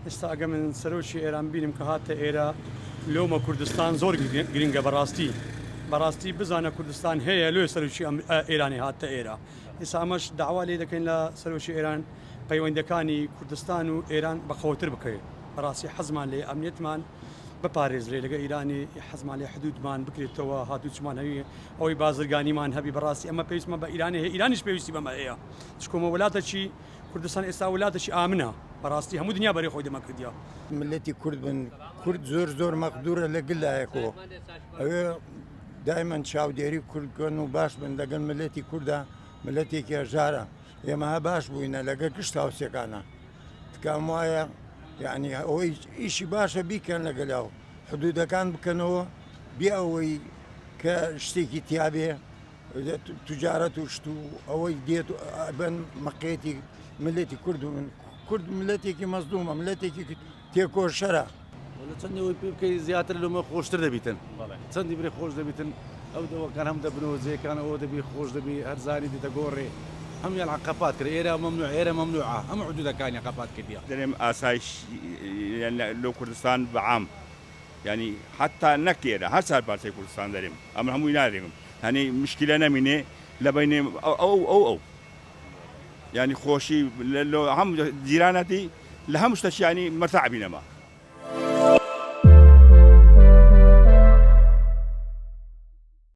ئێستا ئەگە من سەرۆکی ئێران بینم کە هاتە ئێرە لۆمە کوردستان زۆر گرنگە بەڕاستی بزانە کوردستان هەیە لێ سەرۆکی ئێرانی هاتە ئێرە ئێستا ئەمەش داوا لێ دەکەین لە سەرۆکی ئێران پەیوەندەکانی کوردستان و ئێران بەخەوتر بکەوێت بەڕاستی حەزمان لێ ئەمنیەتمان بپارێزرێ لەگە ئیرانی حەزمان لێ حدودمان بکرێتەوە هاتووچمان هەوی ئەوەی بازرگانیمان هەبی بەڕاستی ئەمە پێویستمە بە ئیرانی هەیە ایرانیش پێویستی بەمە هەیە چکۆمە وڵاتێکی کوردستان ئێستا وڵاتێکی ئامنە بەڕاستی هەموو دنیا بەرەی خۆی دەمەکردیا ملەتی کورد بن کورد زۆر مەقدورە لەگەڵ لایەکەوە ئەوێ دایمەن چاودێری کوردکەن و باش بن لەگەڵ ملەتی کووردا ملەتێکی هەژارە ئێمە باش بووینە لەگە گشت هاوسێکانە تکام وایە یعنی ئەوەی ئیشی باشە بیکەن لەگەلاو حدودەکان بکەنەوە بێ ئەوەی کە شتێکی تیاابێ توجارەت و شت و ئەوەی دێت بن مەقێتی ملەتی کورد و من کورد ملەتێکی مەزلومە ملەتێکی تێکۆشەرە چەندەوەی پێ بکەی زیاتر لەمە خۆشتر دەبیتن چەندی برێ خۆش دەبیتن ئەو دەوەکان هەم دەبنەوە جێکان ئەوە دەبی خۆش دەبی هەرزانی دێتە گۆڕێ هەمیان عقبات کرد ئێرە ممنوع ئێرە ممنوعە ئەم حدودەکانی عقبات کردیە دەرێم ئاسایش لۆ کوردستان بەعام ینی حتا نەکێرە هەر سار پارچەی کوردستان دەرێم ئەمە هەمووی نادێم هەنی مشکلە نەمینێ لە بینێ ئەو ینی خۆشی هەم جیرانەتی لە هەموو شتەشیانی مەرتەع بینەمە